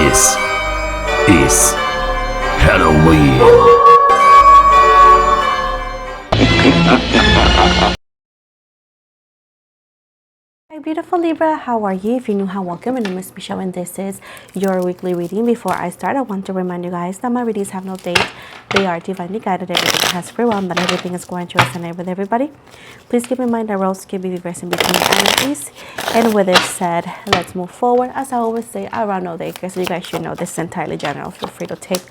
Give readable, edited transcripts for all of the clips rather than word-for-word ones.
This is Halloween. Hi beautiful Libra, how are you? If you're new, hi, welcome. My name is Michelle and this is your weekly reading. Before I start, I want to remind you guys that my readings have no date. They are divinely guided. Everything has free will, but everything is going to resonate with everybody. Please keep in mind that roles can be reversed in between energies. And with this said, let's move forward. As I always say, around no daycare, so you guys should know this is entirely general. Feel free to take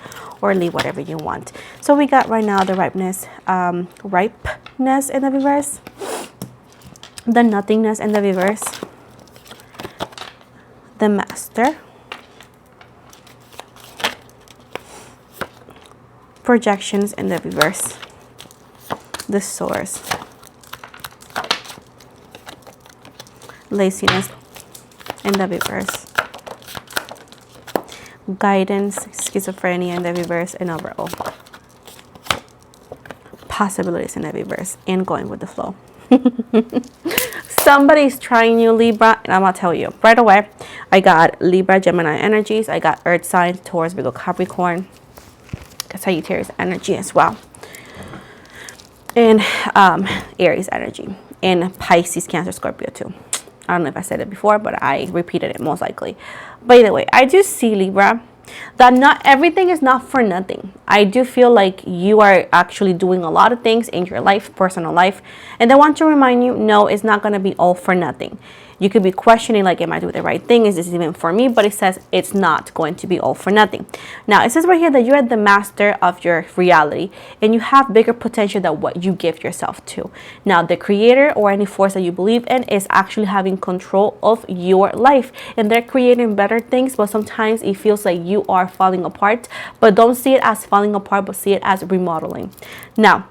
or leave whatever you want. So we got right now the ripeness in the reverse, the nothingness in the reverse, the master, projections in the reverse, the source, laziness in the reverse, guidance, schizophrenia in the reverse, and overall possibilities in the reverse, and going with the flow. Somebody's trying you, Libra, and I'm gonna tell you right away. I got Libra, Gemini energies. I got Earth signs, Taurus, Virgo, Capricorn, Sagittarius energy as well, and Aries energy, and Pisces, Cancer, Scorpio too. I don't know if I said it before, but I repeated it most likely. But either way, I do see, Libra, that not everything is not for nothing. I do feel like you are actually doing a lot of things in your life, personal life, and I want to remind you, no, it's not going to be all for nothing. You could be questioning, like, am I doing the right thing? Is this even for me? But it says it's not going to be all for nothing. Now, it says right here that you're the master of your reality and you have bigger potential than what you give yourself to. Now, the creator or any force that you believe in is actually having control of your life, and they're creating better things, but sometimes it feels like you are falling apart. But don't see it as falling apart, but see it as remodeling. Now,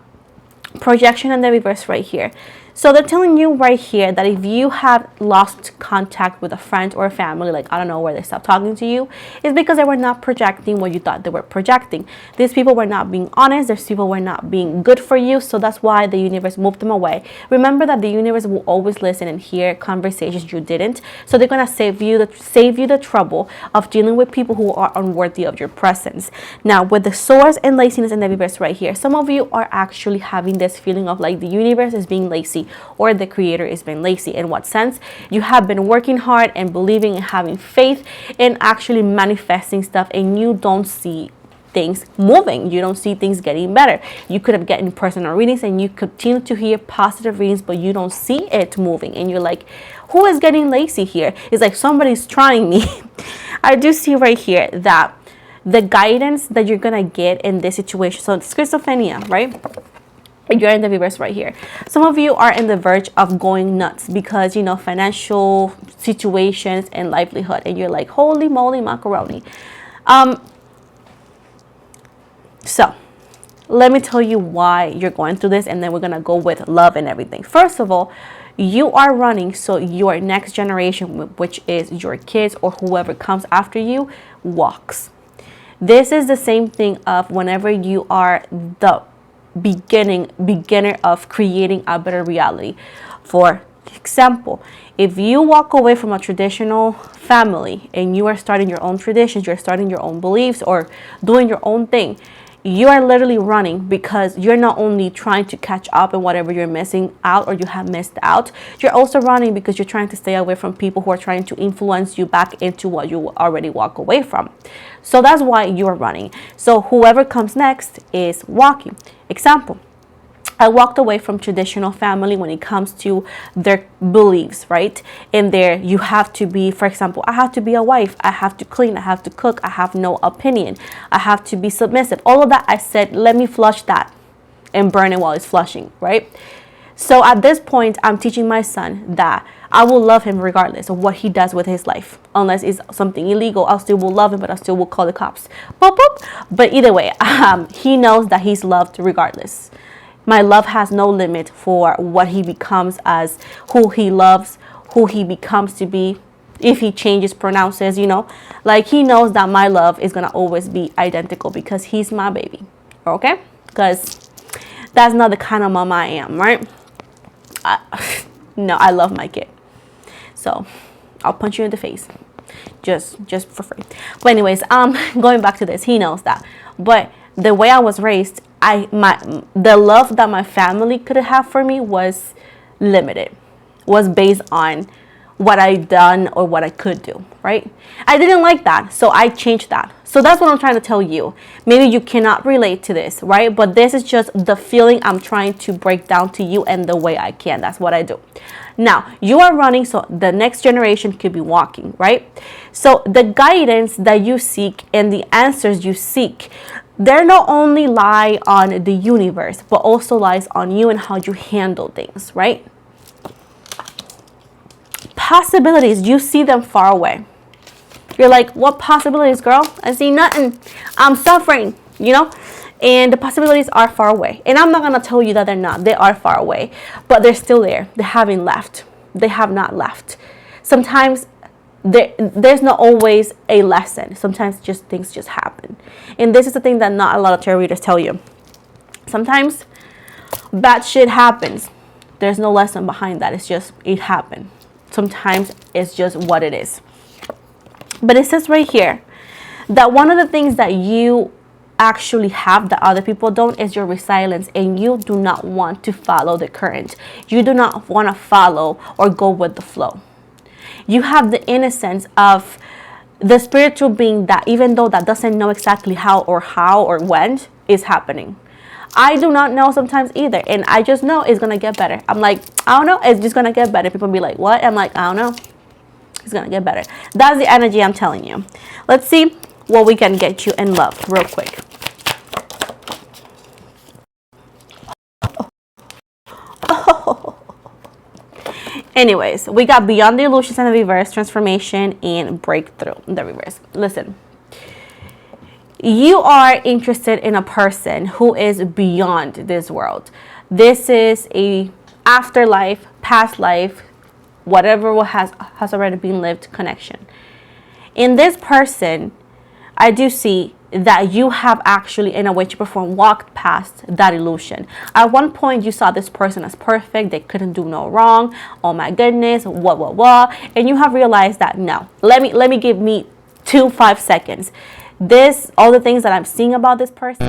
projection in the reverse right here. So they're telling you right here that if you have lost contact with a friend or a family, like, I don't know, where they stopped talking to you, it's because they were not projecting what you thought they were projecting. These people were not being honest. These people were not being good for you. So that's why the universe moved them away. Remember that the universe will always listen and hear conversations you didn't. So they're going to save you the trouble of dealing with people who are unworthy of your presence. Now, with the source and laziness in the reverse right here, some of you are actually having this feeling of like the universe is being lazy, or the creator is being lazy. In what sense? You have been working hard and believing and having faith and actually manifesting stuff, and you don't see things moving. You don't see things getting better. You could have gotten personal readings and you continue to hear positive readings, but you don't see it moving, and you're like, who is getting lazy here? It's like somebody's trying me. I do see right here that the guidance that you're gonna get in this situation, so schizophrenia, right? You're in the reverse right here. Some of you are in the verge of going nuts because, you know, financial situations and livelihood, and you're like, holy moly macaroni. So let me tell you why you're going through this, and then we're gonna go with love and everything. First of all, you are running so your next generation, which is your kids or whoever comes after you, walks. This is the same thing of whenever you are the beginner of creating a better reality. For example, if you walk away from a traditional family and you are starting your own traditions, you're starting your own beliefs or doing your own thing, you are literally running because you're not only trying to catch up in whatever you're missing out or you have missed out, you're also running because you're trying to stay away from people who are trying to influence you back into what you already walk away from. So that's why you're running. So whoever comes next is walking. Example, I walked away from traditional family when it comes to their beliefs, right? And there you have to be, for example, I have to be a wife, I have to clean, I have to cook, I have no opinion, I have to be submissive. All of that, I said, let me flush that and burn it while it's flushing, right? So at this point, I'm teaching my son that I will love him regardless of what he does with his life. Unless it's something illegal, I still will love him, but I still will call the cops. Boop, boop. But either way, he knows that he's loved regardless. My love has no limit for what he becomes as who he loves, who he becomes to be. If he changes pronounces, you know, like he knows that my love is going to always be identical because he's my baby. Okay? Because that's not the kind of mom I am, right? No, I love my kid. So I'll punch you in the face. just for free. But anyways, going back to this, he knows that. But the way I was raised, the love that my family could have for me was limited, was based on what I done or what I could do, right? I didn't like that, so I changed that. So that's what I'm trying to tell you. Maybe you cannot relate to this, right? But this is just the feeling I'm trying to break down to you and the way I can. That's what I do. Now, you are running, so the next generation could be walking, right? So the guidance that you seek and the answers you seek, they're not only lie on the universe, but also lies on you and how you handle things, right? Possibilities, you see them far away. You're like, what possibilities, girl? I see nothing. I'm suffering, you know? And the possibilities are far away. And I'm not going to tell you that they're not. They are far away. But they're still there. They haven't left. They have not left. Sometimes there's not always a lesson. Sometimes just things just happen. And this is the thing that not a lot of tarot readers tell you. Sometimes bad shit happens. There's no lesson behind that. It's just, it happened. Sometimes it's just what it is. But it says right here that one of the things that you actually have that other people don't is your resilience, and you do not want to follow the current. You do not want to follow or go with the flow. You have the innocence of the spiritual being that even though that doesn't know exactly how or when is happening. I do not know sometimes either, and I just know it's gonna get better. I'm like, I don't know, it's just gonna get better. People be like, what? I'm like, I don't know, it's gonna get better. That's the energy I'm telling you. Let's see what we can get you in love real quick. Anyways, we got beyond the illusions and the reverse, transformation, and breakthrough in the reverse. Listen, you are interested in a person who is beyond this world. This is a afterlife, past life, whatever has already been lived connection. In this person, I do see that you have actually, in a way, shape, or form, walked past that illusion. At one point, you saw this person as perfect. They couldn't do no wrong. Oh my goodness, what? And you have realized that no. Let me give me 5 seconds. All the things that I'm seeing about this person.